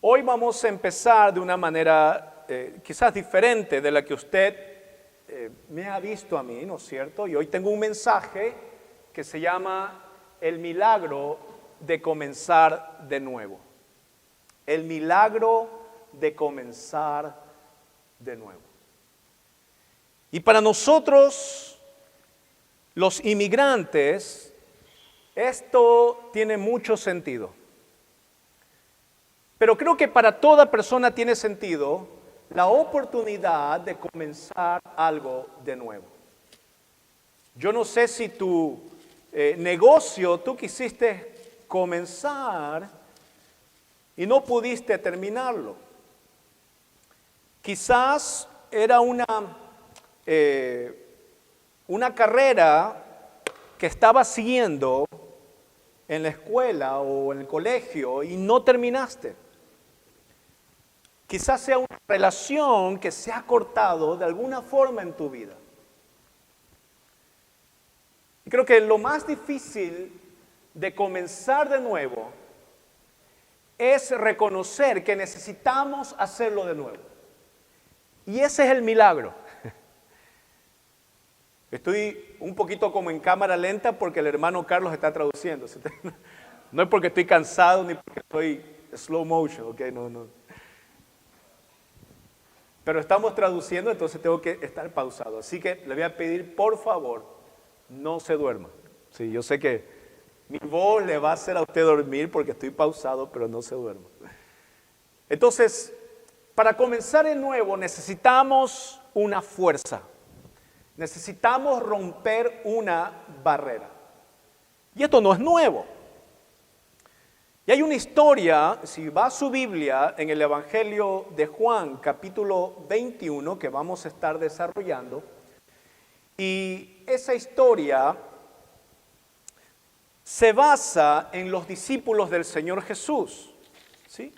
Hoy vamos a empezar de una manera quizás diferente de la que usted me ha visto a mí, ¿no es cierto? Y hoy tengo un mensaje que se llama El milagro de comenzar de nuevo. El milagro de comenzar de nuevo. Y para nosotros, los inmigrantes, esto tiene mucho sentido. Pero creo que para toda persona tiene sentido la oportunidad de comenzar algo de nuevo. Yo no sé si tu negocio tú quisiste comenzar y no pudiste terminarlo. Quizás era una carrera que estabas siguiendo en la escuela o en el colegio y no terminaste. Quizás sea una relación que se ha cortado de alguna forma en tu vida. Y creo que lo más difícil de comenzar de nuevo es reconocer que necesitamos hacerlo de nuevo. Y ese es el milagro. Estoy un poquito como en cámara lenta porque el hermano Carlos está traduciendo. No es porque estoy cansado ni porque estoy slow motion, ¿ok? No. Pero estamos traduciendo, entonces tengo que estar pausado. Así que le voy a pedir, por favor, no se duerma. Sí, yo sé que mi voz le va a hacer a usted dormir porque estoy pausado, pero no se duerma. Entonces, para comenzar de nuevo necesitamos una fuerza. Necesitamos romper una barrera. Y esto no es nuevo. Y hay una historia, si va a su Biblia, en el Evangelio de Juan, capítulo 21, que vamos a estar desarrollando. Y esa historia se basa en los discípulos del Señor Jesús. ¿Sí?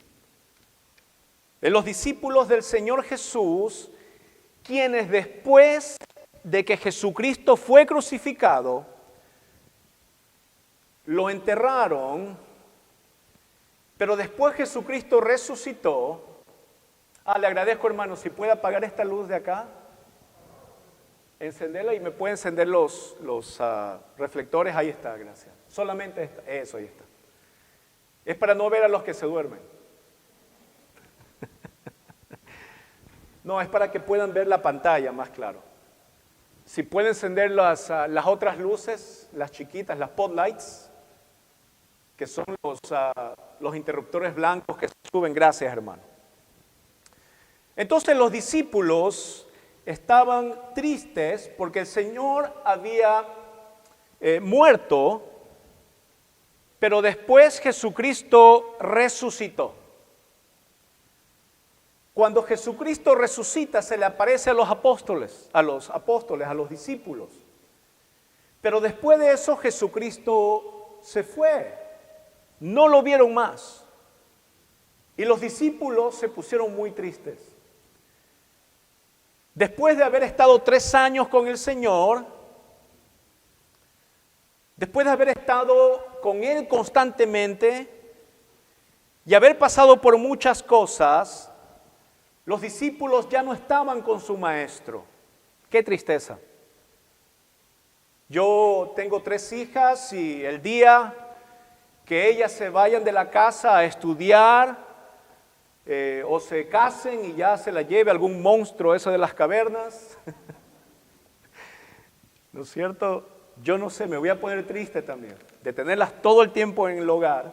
En los discípulos del Señor Jesús, quienes después de que Jesucristo fue crucificado, lo enterraron. Pero después Jesucristo resucitó. Le agradezco, hermano, si puede apagar esta luz de acá, encenderla y me puede encender los reflectores. Ahí está, gracias. Solamente esta, eso, ahí está. Es para no ver a los que se duermen. No, es para que puedan ver la pantalla más claro. Si puede encender las otras luces, las chiquitas, las spotlights, que son los interruptores blancos que se suben. Gracias, hermano. Entonces los discípulos estaban tristes porque el Señor había muerto, pero después Jesucristo resucitó. Cuando Jesucristo resucita, se le aparece a los apóstoles, a los discípulos. Pero después de eso, Jesucristo se fue. No lo vieron más. Y los discípulos se pusieron muy tristes. Después de haber estado 3 años con el Señor, después de haber estado con Él constantemente y haber pasado por muchas cosas, los discípulos ya no estaban con su maestro. ¡Qué tristeza! Yo tengo 3 hijas y el día que ellas se vayan de la casa a estudiar o se casen y ya se la lleve algún monstruo eso de las cavernas, ¿no es cierto? Yo no sé, me voy a poner triste también de tenerlas todo el tiempo en el hogar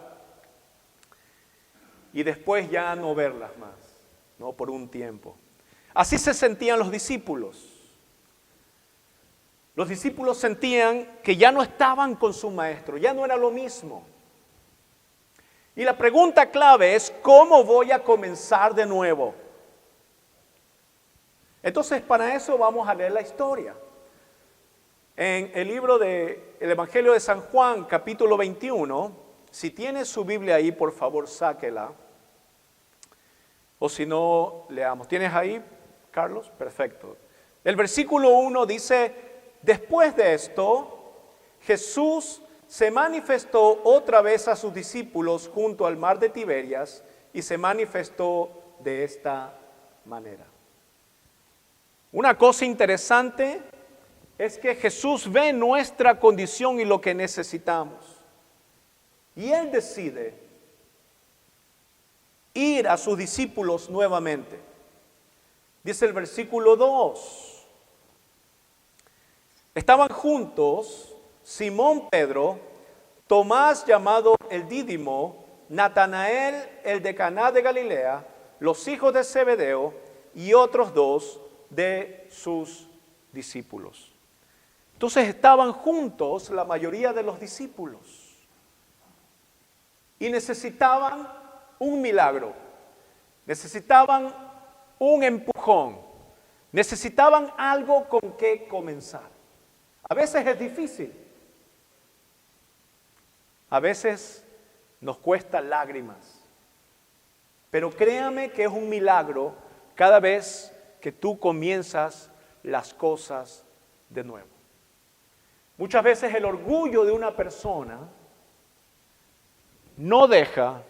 y después ya no verlas más, ¿no? Por un tiempo. Así se sentían los discípulos. Los discípulos sentían que ya no estaban con su maestro, ya no era lo mismo. Y la pregunta clave es, ¿cómo voy a comenzar de nuevo? Entonces, para eso vamos a leer la historia. En el libro del Evangelio de San Juan, capítulo 21, si tiene su Biblia ahí, por favor, sáquela. O si no, leamos. ¿Tienes ahí, Carlos? Perfecto. El versículo 1 dice, después de esto, Jesús se manifestó otra vez a sus discípulos junto al mar de Tiberias y se manifestó de esta manera. Una cosa interesante es que Jesús ve nuestra condición y lo que necesitamos. Y Él decide ir a sus discípulos nuevamente. Dice el versículo 2. Estaban juntos Simón Pedro, Tomás llamado el Dídimo, Natanael el de Caná de Galilea, los hijos de Zebedeo y otros dos de sus discípulos. Entonces estaban juntos la mayoría de los discípulos y necesitaban un milagro, necesitaban un empujón, necesitaban algo con que comenzar. A veces es difícil, a veces nos cuesta lágrimas, pero créame que es un milagro cada vez que tú comienzas las cosas de nuevo. Muchas veces el orgullo de una persona no deja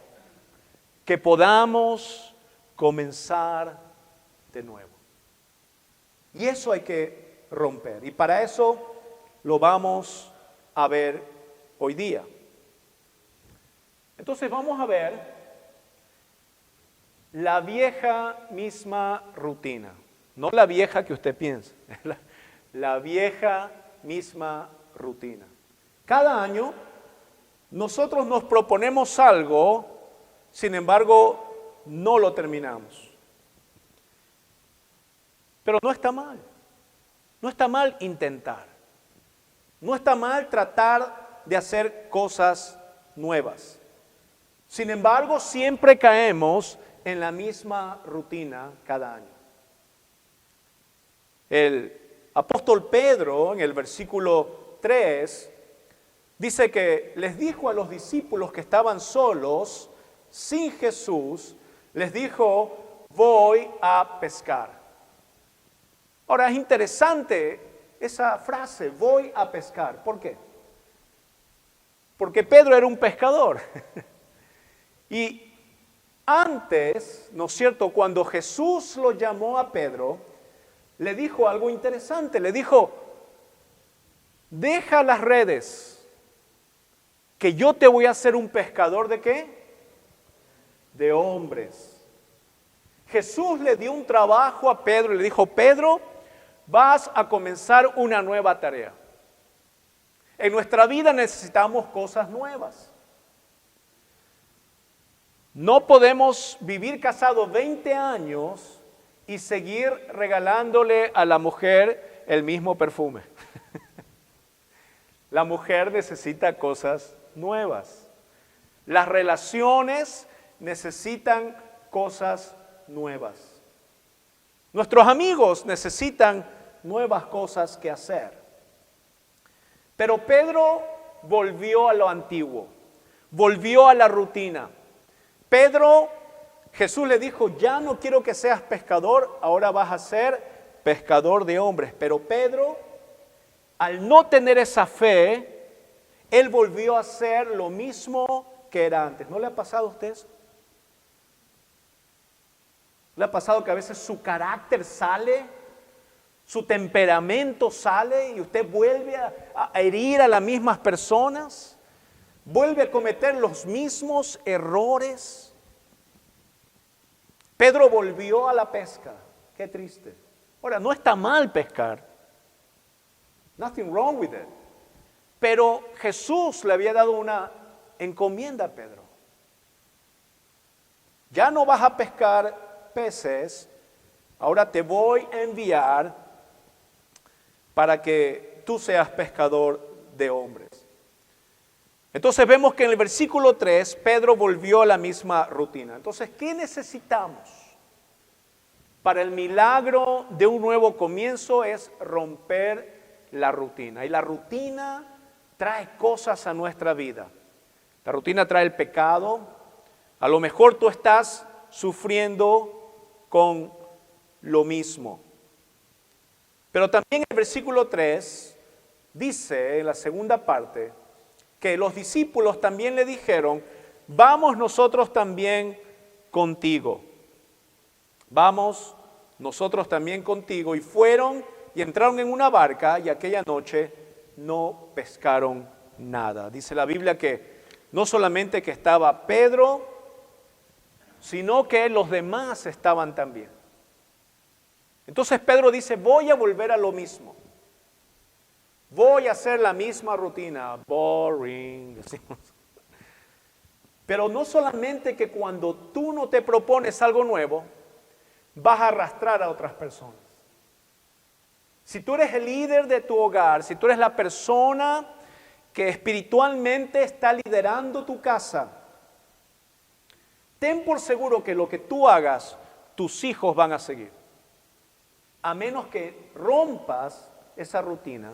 que podamos comenzar de nuevo. Y eso hay que romper. Y para eso lo vamos a ver hoy día. Entonces vamos a ver la vieja misma rutina. No la vieja que usted piensa, la vieja misma rutina. Cada año nosotros nos proponemos algo, sin embargo no lo terminamos. Pero no está mal. No está mal intentar. No está mal tratar de hacer cosas nuevas. Sin embargo, siempre caemos en la misma rutina cada año. El apóstol Pedro, en el versículo 3, dice que les dijo a los discípulos que estaban solos, sin Jesús, les dijo, voy a pescar. Ahora es interesante esa frase, voy a pescar. ¿Por qué? Porque Pedro era un pescador. Y antes, ¿no es cierto?, cuando Jesús lo llamó a Pedro, le dijo algo interesante. Le dijo, deja las redes, que yo te voy a hacer un pescador ¿de qué? De hombres. Jesús le dio un trabajo a Pedro y le dijo, Pedro, vas a comenzar una nueva tarea. En nuestra vida necesitamos cosas nuevas. No podemos vivir casados 20 años y seguir regalándole a la mujer el mismo perfume. La mujer necesita cosas nuevas. Las relaciones necesitan cosas nuevas. Nuestros amigos necesitan nuevas cosas que hacer. Pero Pedro volvió a lo antiguo, volvió a la rutina. Pedro, Jesús le dijo, ya no quiero que seas pescador, ahora vas a ser pescador de hombres. Pero Pedro, al no tener esa fe, él volvió a hacer lo mismo que era antes. ¿No le ha pasado a usted eso? ¿Le ha pasado que a veces su carácter sale, su temperamento sale y usted vuelve a herir a las mismas personas? ¿Vuelve a cometer los mismos errores? Pedro volvió a la pesca. Qué triste. Ahora, no está mal pescar. Nothing wrong with it. Pero Jesús le había dado una encomienda a Pedro. Ya no vas a pescar peces, ahora te voy a enviar para que tú seas pescador de hombres. Entonces vemos que en el versículo 3 Pedro volvió a la misma rutina. Entonces, ¿qué necesitamos para el milagro de un nuevo comienzo? Es romper la rutina. Y la rutina trae cosas a nuestra vida. La rutina trae el pecado. A lo mejor tú estás sufriendo con lo mismo. Pero también el versículo 3 dice en la segunda parte que los discípulos también le dijeron, vamos nosotros también contigo. Vamos nosotros también contigo. Y fueron y entraron en una barca y aquella noche no pescaron nada. Dice la Biblia que no solamente que estaba Pedro, sino que los demás estaban también. Entonces Pedro dice, voy a volver a lo mismo. Voy a hacer la misma rutina. Boring, decimos. Pero no solamente que cuando tú no te propones algo nuevo, vas a arrastrar a otras personas. Si tú eres el líder de tu hogar, si tú eres la persona que espiritualmente está liderando tu casa, ten por seguro que lo que tú hagas, tus hijos van a seguir. A menos que rompas esa rutina,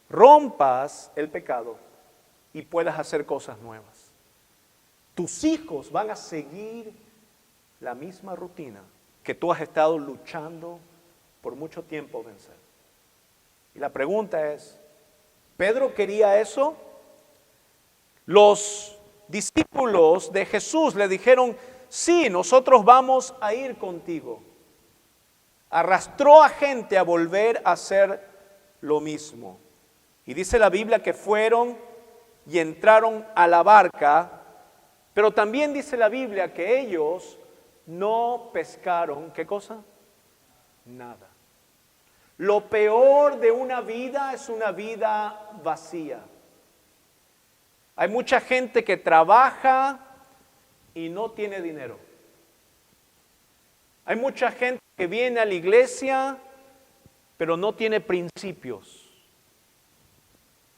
rompas el pecado y puedas hacer cosas nuevas. Tus hijos van a seguir la misma rutina que tú has estado luchando por mucho tiempo vencer. Y la pregunta es, ¿Pedro quería eso? Los discípulos de Jesús le dijeron, sí, nosotros vamos a ir contigo. Arrastró a gente a volver a hacer lo mismo. Y dice la Biblia que fueron y entraron a la barca, pero también dice la Biblia que ellos no pescaron, ¿qué cosa? Nada. Lo peor de una vida es una vida vacía. Hay mucha gente que trabaja y no tiene dinero. Hay mucha gente que viene a la iglesia, pero no tiene principios.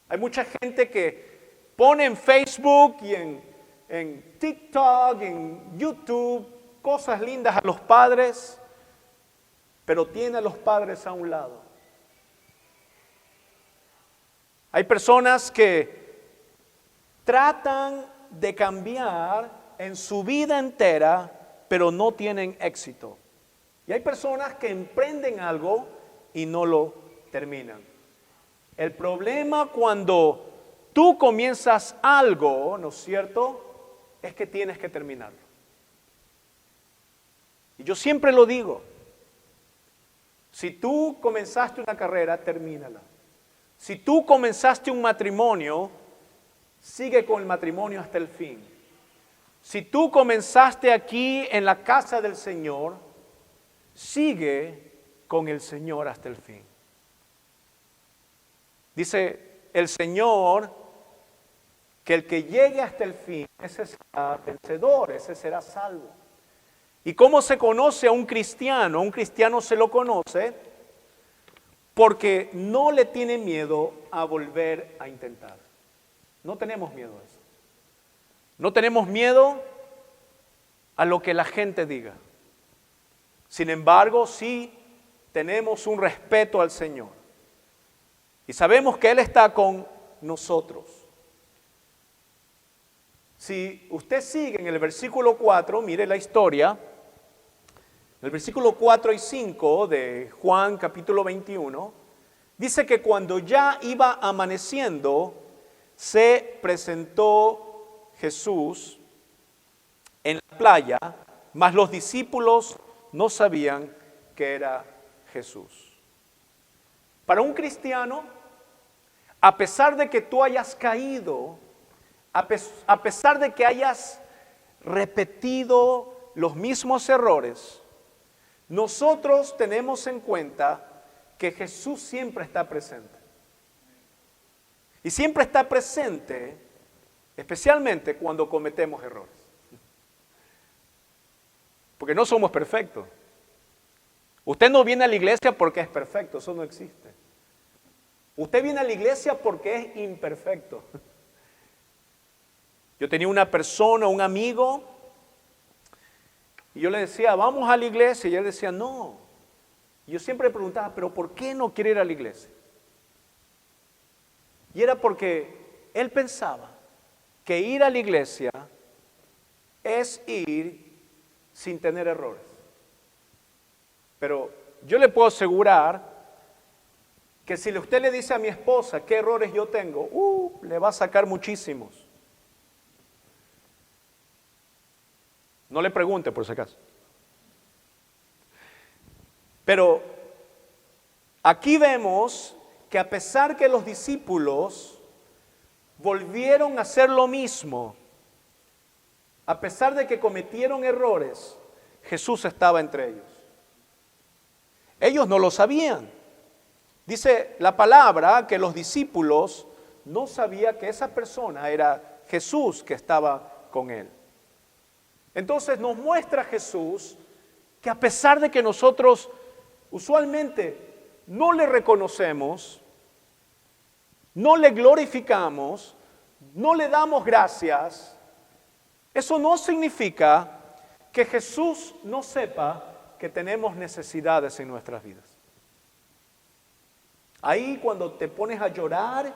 Hay mucha gente que pone en Facebook y en TikTok, en YouTube, cosas lindas a los padres, pero tiene a los padres a un lado. Hay personas que tratan de cambiar en su vida entera, pero no tienen éxito. Y hay personas que emprenden algo y no lo terminan. El problema cuando tú comienzas algo, ¿no es cierto?, es que tienes que terminarlo. Y yo siempre lo digo, si tú comenzaste una carrera, termínala. Si tú comenzaste un matrimonio, sigue con el matrimonio hasta el fin. Si tú comenzaste aquí en la casa del Señor, sigue con el Señor hasta el fin. Dice el Señor que el que llegue hasta el fin, ese será vencedor, ese será salvo. ¿Y cómo se conoce a un cristiano? Un cristiano se lo conoce porque no le tiene miedo a volver a intentar. No tenemos miedo a eso. No tenemos miedo a lo que la gente diga. Sin embargo, sí tenemos un respeto al Señor. Y sabemos que Él está con nosotros. Si usted sigue en el versículo 4, mire la historia. En el versículo 4 y 5 de Juan capítulo 21, dice que cuando ya iba amaneciendo, se presentó Jesús en la playa, mas los discípulos no sabían que era Jesús. Para un cristiano, a pesar de que tú hayas caído, a pesar de que hayas repetido los mismos errores, nosotros tenemos en cuenta que Jesús siempre está presente. Y siempre está presente, especialmente cuando cometemos errores. Porque no somos perfectos. Usted no viene a la iglesia porque es perfecto, eso no existe. Usted viene a la iglesia porque es imperfecto. Yo tenía una persona, un amigo, y yo le decía, vamos a la iglesia, y él decía, no. Y yo siempre preguntaba, pero ¿por qué no quiere ir a la iglesia? Y era porque él pensaba que ir a la iglesia es ir sin tener errores. Pero yo le puedo asegurar que si usted le dice a mi esposa qué errores yo tengo, le va a sacar muchísimos. No le pregunte por si acaso. Pero aquí vemos que a pesar que los discípulos volvieron a hacer lo mismo, a pesar de que cometieron errores, Jesús estaba entre ellos. Ellos no lo sabían. Dice la palabra que los discípulos no sabían que esa persona era Jesús que estaba con él. Entonces nos muestra Jesús que a pesar de que nosotros usualmente no le reconocemos, no le glorificamos, no le damos gracias, eso no significa que Jesús no sepa que tenemos necesidades en nuestras vidas. Ahí cuando te pones a llorar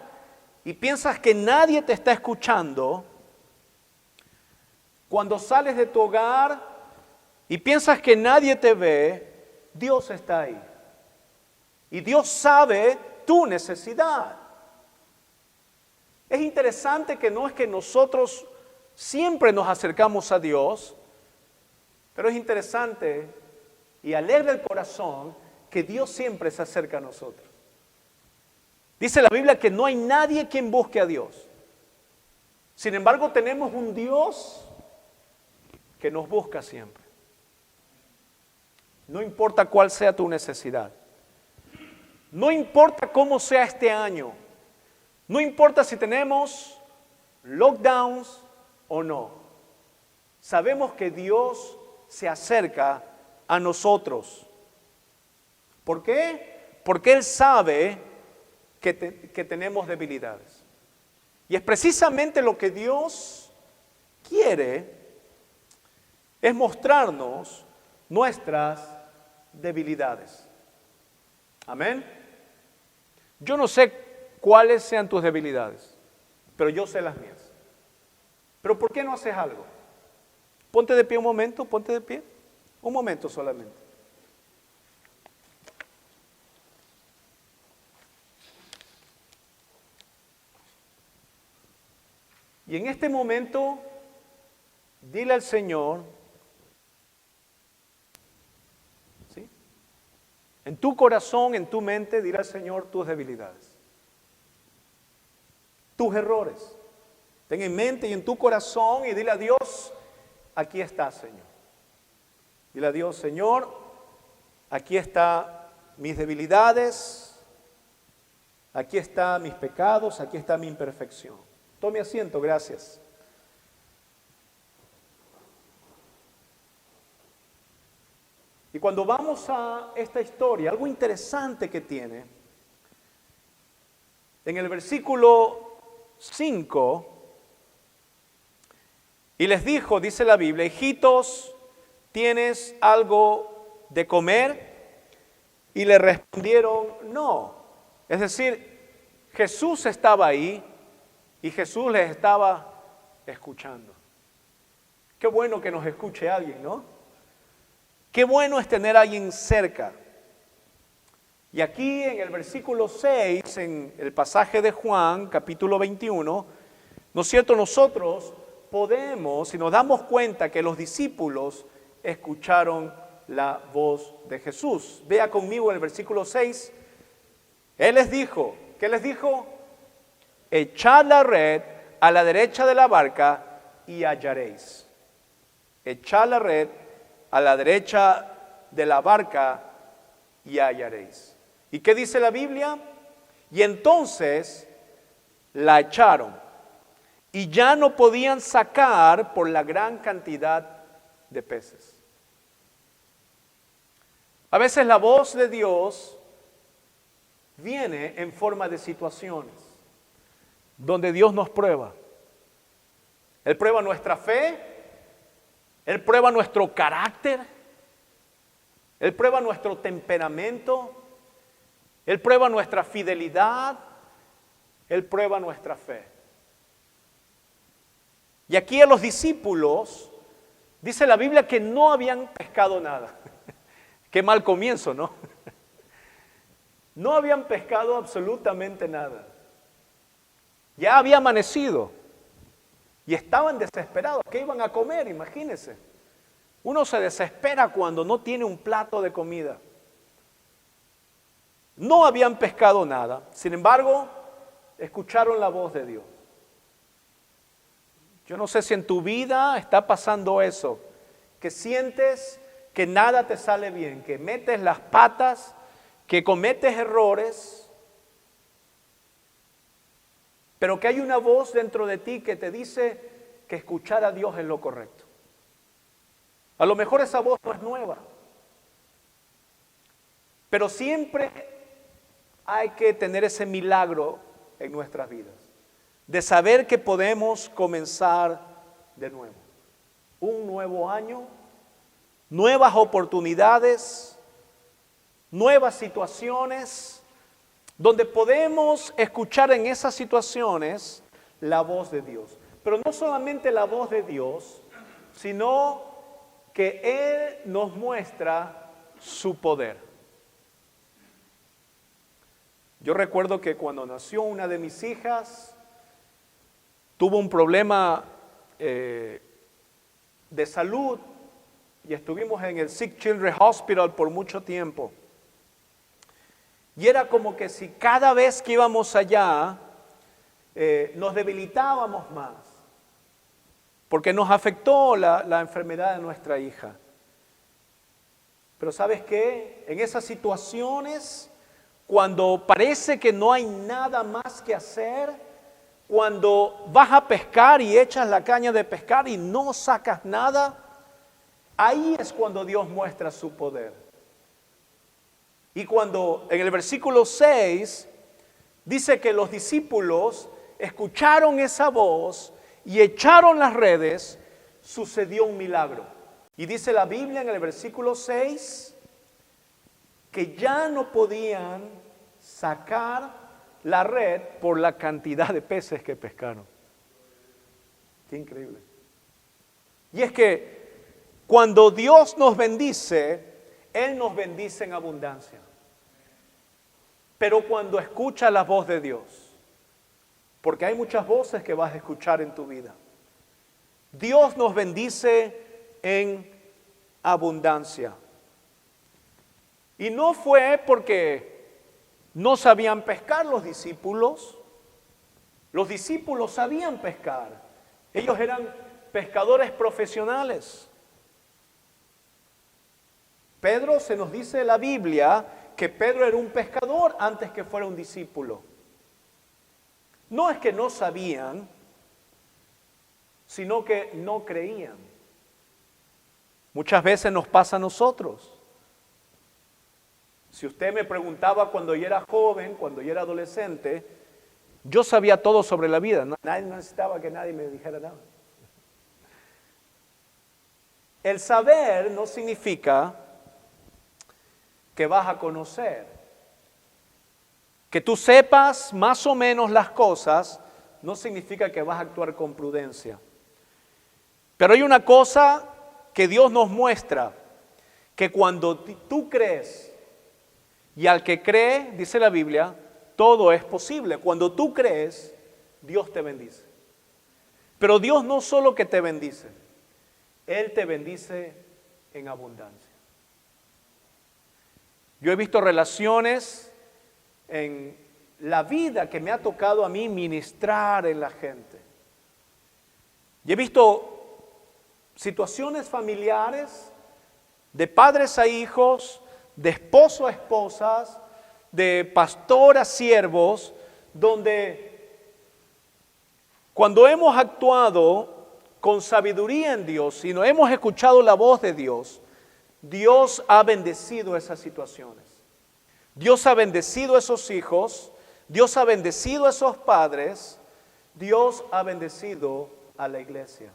y piensas que nadie te está escuchando, cuando sales de tu hogar y piensas que nadie te ve, Dios está ahí. Y Dios sabe tu necesidad. Es interesante que no es que nosotros siempre nos acercamos a Dios, pero es interesante y alegra el corazón que Dios siempre se acerca a nosotros. Dice la Biblia que no hay nadie quien busque a Dios. Sin embargo, tenemos un Dios que nos busca siempre. No importa cuál sea tu necesidad. No importa cómo sea este año. No importa si tenemos lockdowns o no. Sabemos que Dios se acerca a nosotros. ¿Por qué? Porque Él sabe que tenemos debilidades. Y es precisamente lo que Dios quiere, es mostrarnos nuestras debilidades. Amén. Yo no sé cuáles sean tus debilidades, pero yo sé las mías. Pero ¿por qué no haces algo? Ponte de pie un momento, ponte de pie. Un momento solamente. Y en este momento, dile al Señor, ¿sí? En tu corazón, en tu mente, dile al Señor tus debilidades, tus errores. Ten en mente y en tu corazón y dile a Dios, aquí está, Señor. Dile a Dios, Señor, aquí están mis debilidades, aquí están mis pecados, aquí está mi imperfección. Tome asiento, gracias. Y cuando vamos a esta historia, algo interesante que tiene, en el versículo 5, y les dijo, dice la Biblia, hijitos, ¿tienes algo de comer? Y le respondieron, no. Es decir, Jesús estaba ahí y Jesús les estaba escuchando. Qué bueno que nos escuche alguien, ¿no? Qué bueno es tener a alguien cerca. Y aquí en el versículo 6, en el pasaje de Juan, capítulo 21, ¿no es cierto? Nosotros podemos, y nos damos cuenta que los discípulos escucharon la voz de Jesús. Vea conmigo en el versículo 6. Él les dijo, ¿qué les dijo? Echad la red a la derecha de la barca y hallaréis. Echad la red a la derecha de la barca y hallaréis. ¿Y qué dice la Biblia? Y entonces la echaron y ya no podían sacar por la gran cantidad de peces. A veces la voz de Dios viene en forma de situaciones donde Dios nos prueba. Él prueba nuestra fe, Él prueba nuestro carácter, Él prueba nuestro temperamento, Él prueba nuestra fidelidad, Él prueba nuestra fe. Y aquí a los discípulos, dice la Biblia que no habían pescado nada. Qué mal comienzo, ¿no? No habían pescado absolutamente nada. Ya había amanecido y estaban desesperados. ¿Qué iban a comer? Imagínense. Uno se desespera cuando no tiene un plato de comida. No habían pescado nada, sin embargo, escucharon la voz de Dios. Yo no sé si en tu vida está pasando eso, que sientes que nada te sale bien, que metes las patas, que cometes errores, pero que hay una voz dentro de ti que te dice que escuchar a Dios es lo correcto. A lo mejor esa voz no es nueva, pero siempre hay que tener ese milagro en nuestras vidas, de saber que podemos comenzar de nuevo. Un nuevo año, nuevas oportunidades, nuevas situaciones, donde podemos escuchar en esas situaciones la voz de Dios. Pero no solamente la voz de Dios, sino que Él nos muestra su poder. Yo recuerdo que cuando nació una de mis hijas, tuvo un problema de salud y estuvimos en el Sick Children's Hospital por mucho tiempo. Y era como que si cada vez que íbamos allá nos debilitábamos más, porque nos afectó la enfermedad de nuestra hija. Pero ¿sabes qué? En esas situaciones, cuando parece que no hay nada más que hacer, cuando vas a pescar y echas la caña de pescar y no sacas nada, ahí es cuando Dios muestra su poder. Y cuando en el versículo 6 dice que los discípulos escucharon esa voz y echaron las redes, sucedió un milagro. Y dice la Biblia en el versículo 6 que ya no podían sacar la red por la cantidad de peces que pescaron. Qué increíble. Y es que cuando Dios nos bendice, Él nos bendice en abundancia. Pero cuando escuchas la voz de Dios, porque hay muchas voces que vas a escuchar en tu vida, Dios nos bendice en abundancia. Y no fue porque no sabían pescar los discípulos. Los discípulos sabían pescar. Ellos eran pescadores profesionales. Pedro, se nos dice en la Biblia que Pedro era un pescador antes que fuera un discípulo. No es que no sabían, sino que no creían. Muchas veces nos pasa a nosotros. Si usted me preguntaba cuando yo era joven, cuando yo era adolescente, yo sabía todo sobre la vida. Nadie necesitaba que nadie me dijera nada. El saber no significa que vas a conocer. Que tú sepas más o menos las cosas no significa que vas a actuar con prudencia. Pero hay una cosa que Dios nos muestra, que cuando tú crees, y al que cree, dice la Biblia, todo es posible. Cuando tú crees, Dios te bendice. Pero Dios no solo que te bendice, Él te bendice en abundancia. Yo he visto relaciones en la vida que me ha tocado a mí ministrar en la gente. Y he visto situaciones familiares de padres a hijos, de esposo a esposas, de pastor a siervos, donde cuando hemos actuado con sabiduría en Dios y no hemos escuchado la voz de Dios, Dios ha bendecido esas situaciones. Dios ha bendecido a esos hijos, Dios ha bendecido a esos padres, Dios ha bendecido a la iglesia.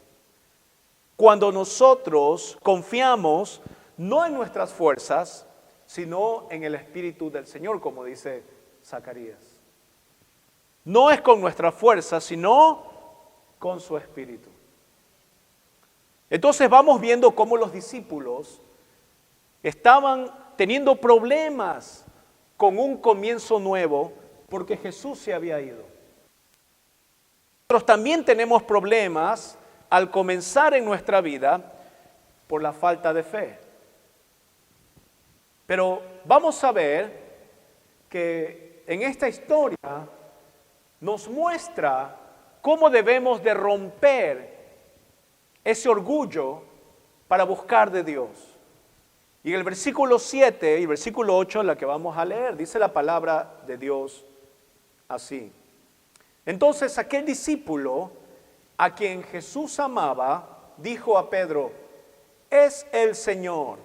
Cuando nosotros confiamos no en nuestras fuerzas, sino en el Espíritu del Señor, como dice Zacarías. No es con nuestra fuerza, sino con su Espíritu. Entonces vamos viendo cómo los discípulos estaban teniendo problemas con un comienzo nuevo porque Jesús se había ido. Nosotros también tenemos problemas al comenzar en nuestra vida por la falta de fe. Pero vamos a ver que en esta historia nos muestra cómo debemos de romper ese orgullo para buscar de Dios. Y en el versículo 7 y versículo 8, la que vamos a leer, dice la palabra de Dios así. Entonces aquel discípulo a quien Jesús amaba, dijo a Pedro: es el Señor.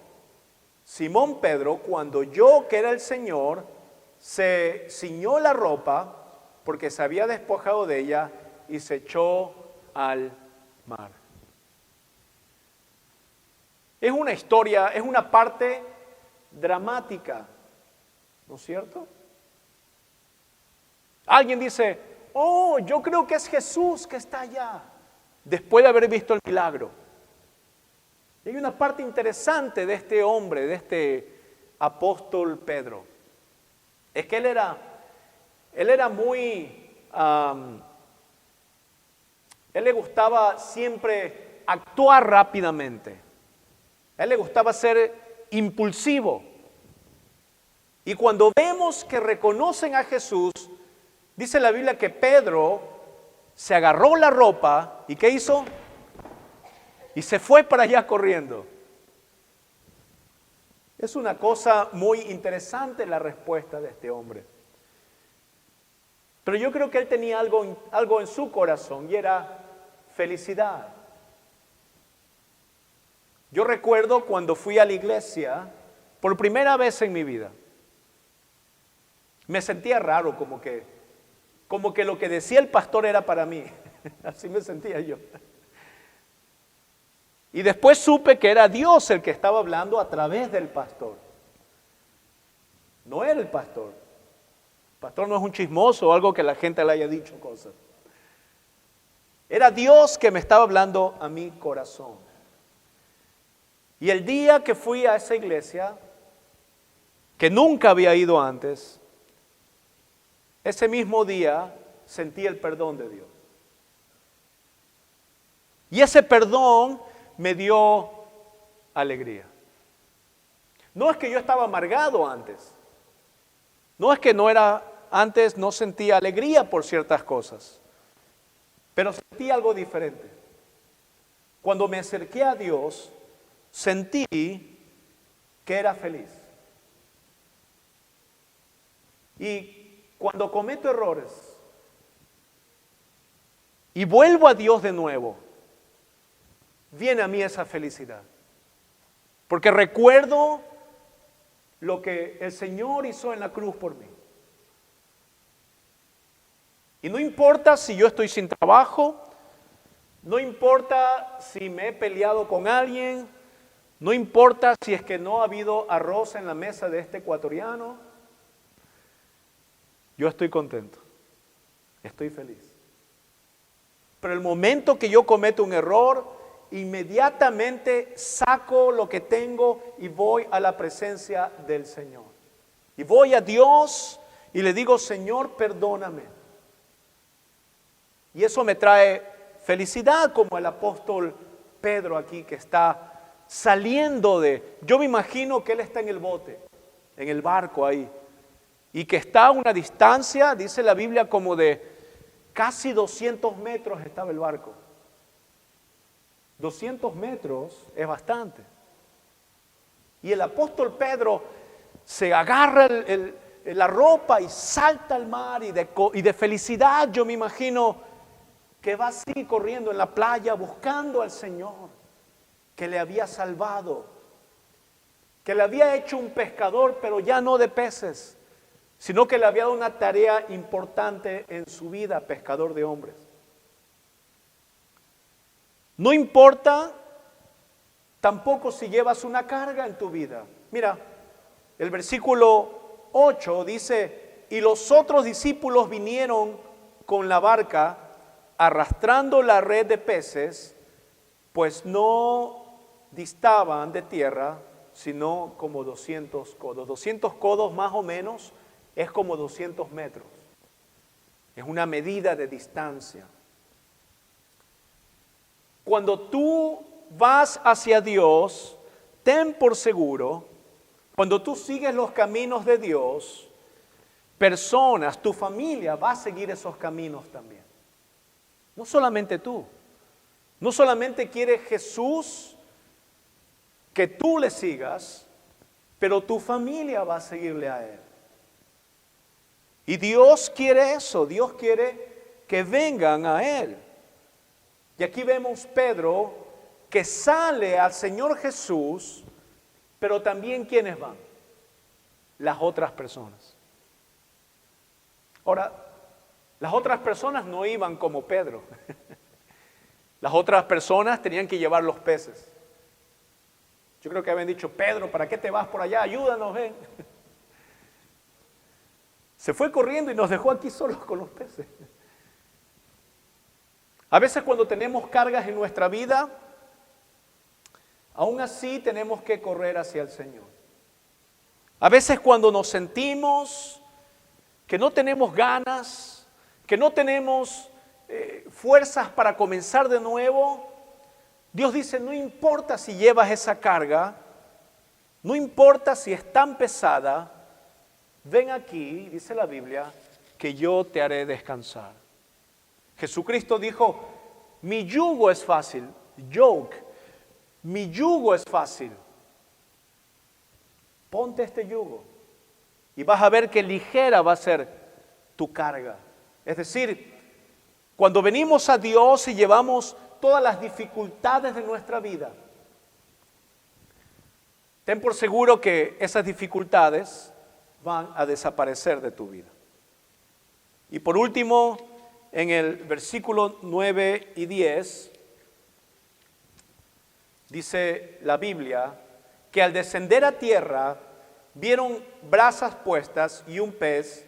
Simón Pedro, cuando oyó que era el Señor, se ciñó la ropa porque se había despojado de ella y se echó al mar. Es una historia, es una parte dramática, ¿no es cierto? Alguien dice: oh, yo creo que es Jesús que está allá, después de haber visto el milagro. Y hay una parte interesante de este hombre, de este apóstol Pedro. Es que él era muy, él le gustaba siempre actuar rápidamente. A él le gustaba ser impulsivo. Y cuando vemos que reconocen a Jesús, dice la Biblia que Pedro se agarró la ropa y ¿qué hizo? Y se fue para allá corriendo. Es una cosa muy interesante la respuesta de este hombre. Pero yo creo que él tenía algo en su corazón y era felicidad. Yo recuerdo cuando fui a la iglesia por primera vez en mi vida. Me sentía raro, como que lo que decía el pastor era para mí. Así me sentía yo. Y después supe que era Dios el que estaba hablando a través del pastor. No era el pastor. El pastor no es un chismoso o algo que la gente le haya dicho cosas. Era Dios que me estaba hablando a mi corazón. Y el día que fui a esa iglesia, que nunca había ido antes, ese mismo día sentí el perdón de Dios. Y ese perdón me dio alegría. No es que yo estaba amargado antes. No es que antes no sentía alegría por ciertas cosas. Pero sentí algo diferente. Cuando me acerqué a Dios, sentí que era feliz. Y cuando cometo errores y vuelvo a Dios de nuevo, viene a mí esa felicidad. Porque recuerdo lo que el Señor hizo en la cruz por mí. Y no importa si yo estoy sin trabajo, no importa si me he peleado con alguien, no importa si es que no ha habido arroz en la mesa de este ecuatoriano, yo estoy contento, estoy feliz. Pero el momento que yo cometo un error, inmediatamente saco lo que tengo y voy a la presencia del Señor. Y voy a Dios y le digo: Señor, perdóname. Y eso me trae felicidad, como el apóstol Pedro aquí, que está saliendo yo me imagino que él está en el bote, en el barco ahí, y que está a una distancia, dice la Biblia, como de casi 200 metros estaba el barco. 200 metros es bastante. Y el apóstol Pedro se agarra la ropa y salta al mar, y de felicidad yo me imagino que va así corriendo en la playa buscando al Señor, que le había salvado, que le había hecho un pescador, pero ya no de peces, sino que le había dado una tarea importante en su vida, pescador de hombres. No importa tampoco si llevas una carga en tu vida. Mira, el versículo 8 dice: y los otros discípulos vinieron con la barca arrastrando la red de peces, pues no distaban de tierra, sino como 200 codos. 200 codos más o menos es como 200 metros. Es una medida de distancia. Cuando tú vas hacia Dios, ten por seguro, cuando tú sigues los caminos de Dios, personas, tu familia va a seguir esos caminos también. No solamente tú. No solamente quiere Jesús que tú le sigas, pero tu familia va a seguirle a Él. Y Dios quiere eso, Dios quiere que vengan a Él. Y aquí vemos Pedro que sale al Señor Jesús, pero también ¿quiénes van? Las otras personas. Ahora, las otras personas no iban como Pedro. Las otras personas tenían que llevar los peces. Yo creo que habían dicho, Pedro, ¿para qué te vas por allá? Ayúdanos, ven. Se fue corriendo y nos dejó aquí solos con los peces. A veces cuando tenemos cargas en nuestra vida, aún así tenemos que correr hacia el Señor. A veces cuando nos sentimos que no tenemos ganas, que no tenemos fuerzas para comenzar de nuevo, Dios dice, no importa si llevas esa carga, no importa si es tan pesada, ven aquí, dice la Biblia, que yo te haré descansar. Jesucristo dijo, mi yugo es fácil, mi yugo es fácil. Ponte este yugo y vas a ver que ligera va a ser tu carga. Es decir, cuando venimos a Dios y llevamos todas las dificultades de nuestra vida, ten por seguro que esas dificultades van a desaparecer de tu vida. Y por último, en el versículo 9 y 10, dice la Biblia que al descender a tierra vieron brasas puestas y un pez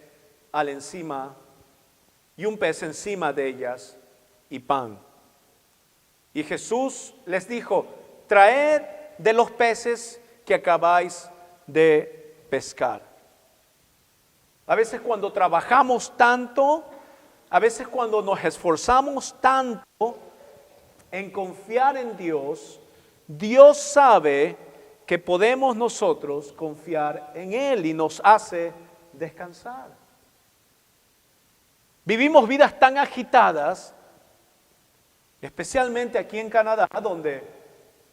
encima de ellas y pan. Y Jesús les dijo, traed de los peces que acabáis de pescar. A veces cuando trabajamos tanto, a veces cuando nos esforzamos tanto en confiar en Dios, Dios sabe que podemos nosotros confiar en Él y nos hace descansar. Vivimos vidas tan agitadas, especialmente aquí en Canadá, donde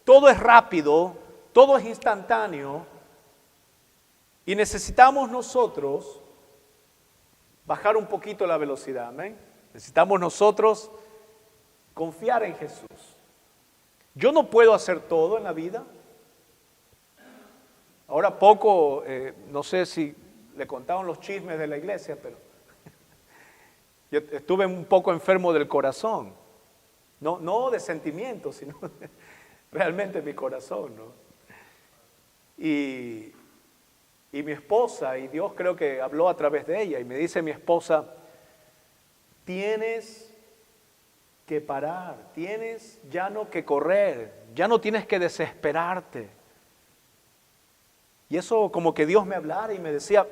todo es rápido, todo es instantáneo, y necesitamos nosotros bajar un poquito la velocidad, amén. Necesitamos nosotros confiar en Jesús. Yo no puedo hacer todo en la vida. Ahora poco, no sé si le contaron los chismes de la iglesia, pero yo estuve un poco enfermo del corazón. No de sentimientos, sino realmente mi corazón, ¿no? Y mi esposa, y Dios creo que habló a través de ella, y me dice mi esposa, tienes que parar, tienes ya no que correr, ya no tienes que desesperarte. Y eso como que Dios me hablara y me decía,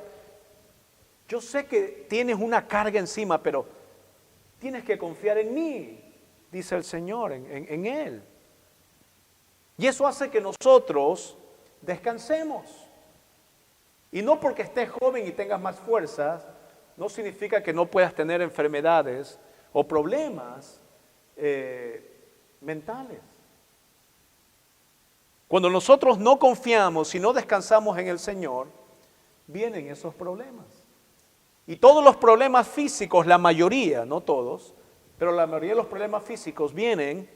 yo sé que tienes una carga encima, pero tienes que confiar en mí, dice el Señor, en Él. Y eso hace que nosotros descansemos. Y no porque estés joven y tengas más fuerzas, no significa que no puedas tener enfermedades o problemas mentales. Cuando nosotros no confiamos y no descansamos en el Señor, vienen esos problemas. Y todos los problemas físicos, la mayoría, no todos, pero la mayoría de los problemas físicos vienen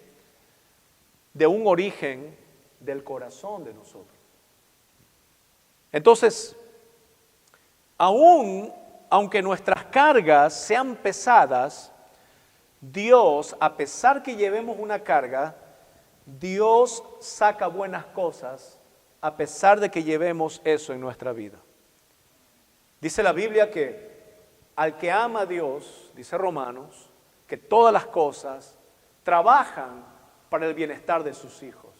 de un origen del corazón de nosotros. Entonces, aunque nuestras cargas sean pesadas, Dios, a pesar que llevemos una carga, Dios saca buenas cosas a pesar de que llevemos eso en nuestra vida. Dice la Biblia que al que ama a Dios, dice Romanos, que todas las cosas trabajan para el bienestar de sus hijos.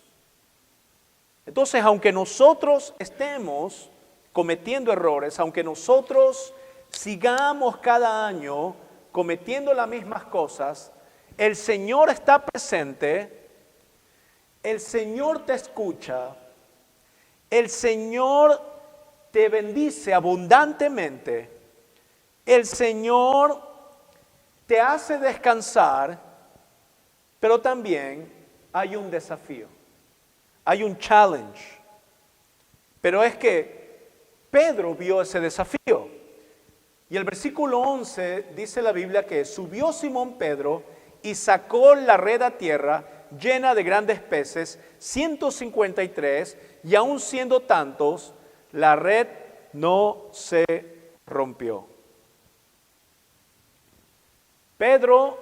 Entonces, aunque nosotros estemos cometiendo errores, aunque nosotros sigamos cada año cometiendo las mismas cosas, el Señor está presente el Señor te escucha, el Señor te bendice abundantemente, el Señor te hace descansar, pero también hay un desafío, hay un challenge. Pero es que Pedro vio ese desafío. Y el versículo 11 dice la Biblia que subió Simón Pedro y sacó la red a tierra llena de grandes peces, 153, y aun siendo tantos, la red no se rompió. Pedro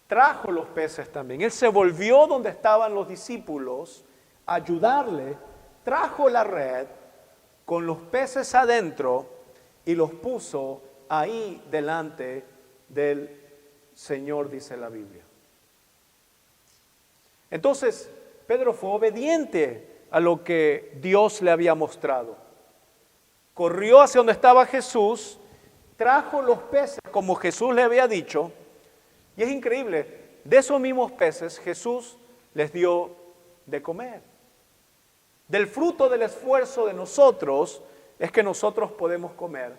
trajo los peces también. Él se volvió donde estaban los discípulos a ayudarle, trajo la red con los peces adentro y los puso ahí delante del Señor, dice la Biblia. Entonces, Pedro fue obediente a lo que Dios le había mostrado. Corrió hacia donde estaba Jesús, trajo los peces como Jesús le había dicho, y es increíble, de esos mismos peces Jesús les dio de comer. Del fruto del esfuerzo de nosotros es que nosotros podemos comer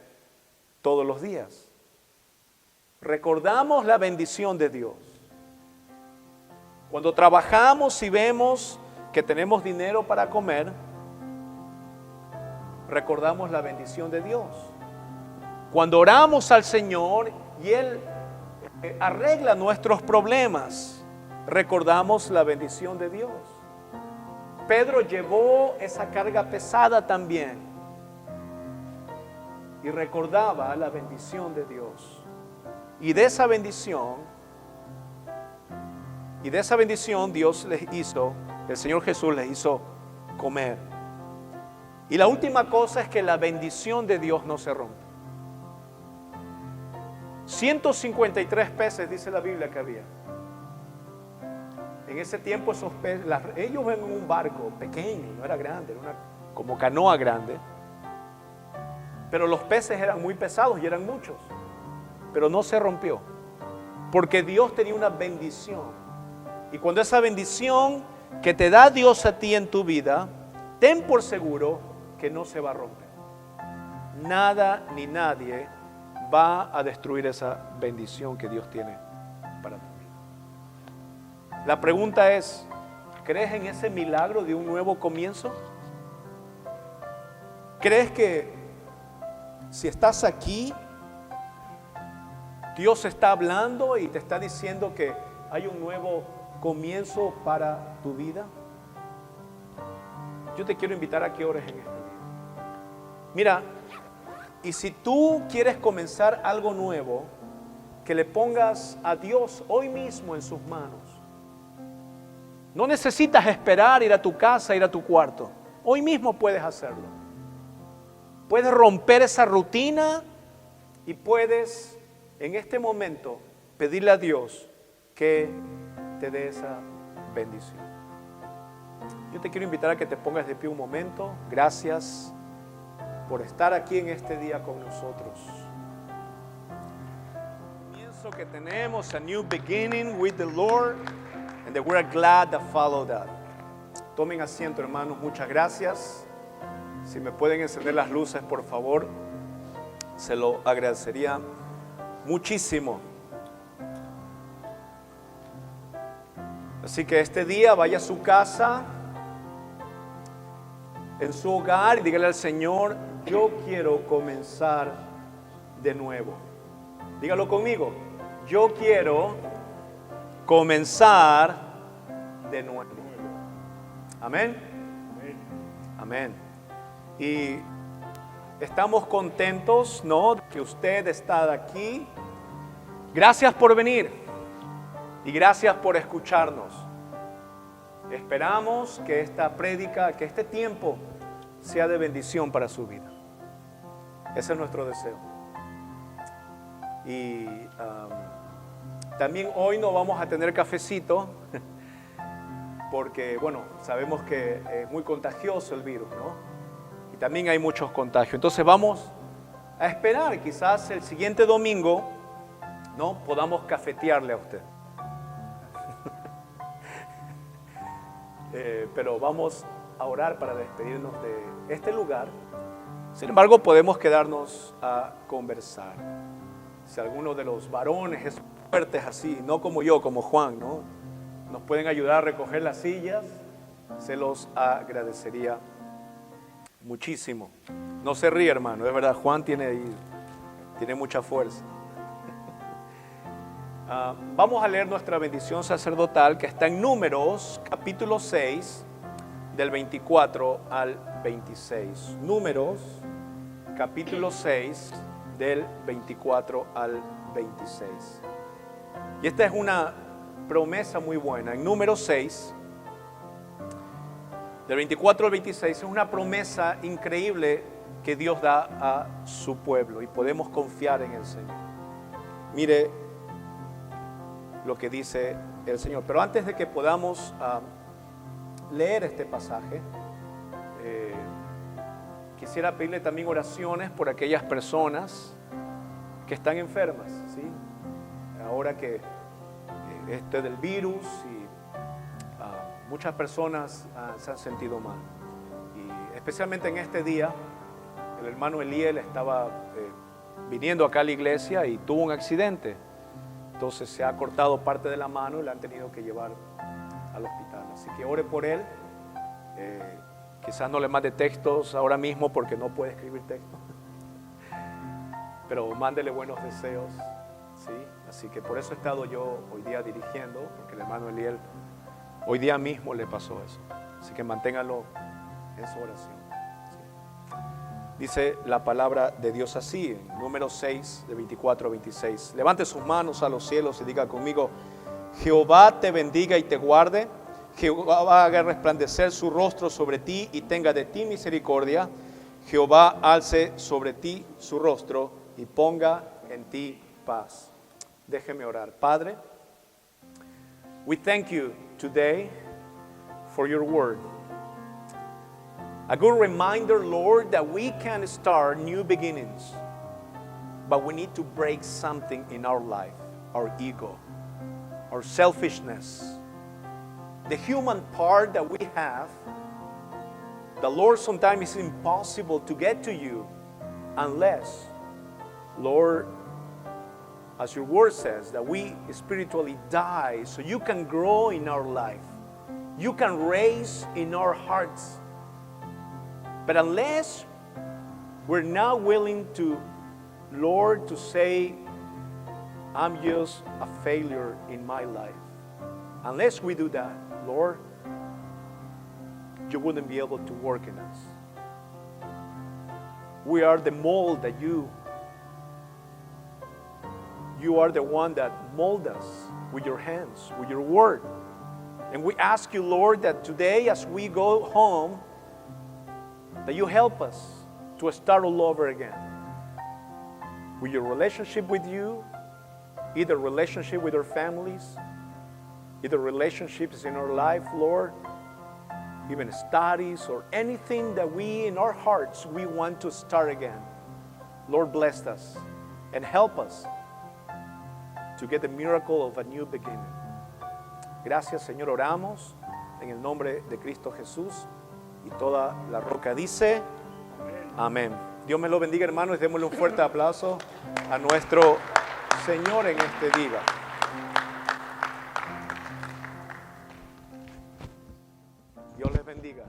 todos los días. Recordamos la bendición de Dios. Cuando trabajamos y vemos que tenemos dinero para comer, recordamos la bendición de Dios. Cuando oramos al Señor y Él arregla nuestros problemas, recordamos la bendición de Dios. Pedro llevó esa carga pesada también y recordaba la bendición de Dios. Y de esa bendición Dios les hizo, el Señor Jesús les hizo comer. Y la última cosa es que la bendición de Dios no se rompe. 153 peces dice la Biblia que había. En ese tiempo esos peces, ellos ven un barco pequeño, no era grande, era como canoa grande. Pero los peces eran muy pesados y eran muchos. Pero no se rompió, porque Dios tenía una bendición. Y cuando esa bendición que te da Dios a ti en tu vida, ten por seguro que no se va a romper. Nada ni nadie va a destruir esa bendición que Dios tiene para tu vida. La pregunta es, ¿crees en ese milagro de un nuevo comienzo? ¿Crees que si estás aquí, Dios está hablando y te está diciendo que hay un nuevo comienzo para tu vida? Yo te quiero invitar a que ores en este día. Mira, y si tú quieres comenzar algo nuevo, que le pongas a Dios hoy mismo en sus manos. No necesitas esperar, ir a tu casa, ir a tu cuarto. Hoy mismo puedes hacerlo. Puedes romper esa rutina y puedes en este momento pedirle a Dios que te dé esa bendición. Yo te quiero invitar a que te pongas de pie un momento. Gracias por estar aquí en este día con nosotros. Comienzo que tenemos, a new beginning with the Lord, and that we're glad to follow that. Tomen asiento, hermanos, muchas gracias. Si me pueden encender las luces, por favor, se lo agradecería muchísimo. Así que este día vaya a su casa, en su hogar, y dígale al Señor: yo quiero comenzar de nuevo. Dígalo conmigo: yo quiero comenzar de nuevo. Amén. Amén. Y estamos contentos, ¿no?, que usted está aquí. Gracias por venir y gracias por escucharnos. Esperamos que esta prédica, que este tiempo sea de bendición para su vida. Ese es nuestro deseo. Y también hoy no vamos a tener cafecito porque, bueno, sabemos que es muy contagioso el virus, ¿no? Y también hay muchos contagios. Entonces vamos a esperar, quizás el siguiente domingo, ¿no?, podamos cafetearle a usted. pero vamos a orar para despedirnos de este lugar. Sin embargo, podemos quedarnos a conversar. Si alguno de los varones es fuertes así, no como yo, como Juan, ¿no?, nos pueden ayudar a recoger las sillas, se los agradecería muchísimo. No se ríe, hermano, es verdad, Juan tiene mucha fuerza. Vamos a leer nuestra bendición sacerdotal que está en Números, capítulo 6, del 24 al 26. Números, capítulo 6, del 24 al 26. Y esta es una promesa muy buena. En Números 6, del 24 al 26, es una promesa increíble que Dios da a su pueblo y podemos confiar en el Señor. Mire lo que dice el Señor. Pero antes de que podamos leer este pasaje, quisiera pedirle también oraciones por aquellas personas que están enfermas, ¿sí? Ahora que este del virus y muchas personas se han sentido mal. Y especialmente en este día, el hermano Eliel estaba viniendo acá a la iglesia y tuvo un accidente. Entonces se ha cortado parte de la mano y la han tenido que llevar al hospital. Así que ore por él. Quizás no le mande textos ahora mismo porque no puede escribir textos. Pero mándele buenos deseos, ¿sí? Así que por eso he estado yo hoy día dirigiendo, porque el hermano Eliel hoy día mismo le pasó eso. Así que manténgalo en su oración, ¿sí? Dice la palabra de Dios así, en Números 6, de 24 a 26. Levante sus manos a los cielos y diga conmigo: Jehová te bendiga y te guarde. Jehová haga resplandecer su rostro sobre ti y tenga de ti misericordia. Jehová alce sobre ti su rostro y ponga en ti paz. Déjeme orar. Padre, we thank you today for your word. A good reminder, Lord, that we can start new beginnings, but we need to break something in our life, our ego, our selfishness, the human part that we have. The Lord, sometimes it's impossible to get to you unless, Lord, as your word says, that we spiritually die so you can grow in our life. You can raise in our hearts. But unless we're not willing to, Lord, to say, I'm just a failure in my life. Unless we do that, Lord, you wouldn't be able to work in us. We are the mold that you are the one that mold us with your hands, with your word. And we ask you, Lord, that today as we go home, that you help us to start all over again. With your relationship with you, either relationship with our families, either relationships in our life, Lord, even studies or anything that we in our hearts, we want to start again. Lord, bless us and help us to get the miracle of a new beginning. Gracias, Señor, oramos en el nombre de Cristo Jesús. Y toda la roca dice, amén. Dios me lo bendiga, hermanos, y démosle un fuerte aplauso a nuestro Señor en este día. Dios les bendiga.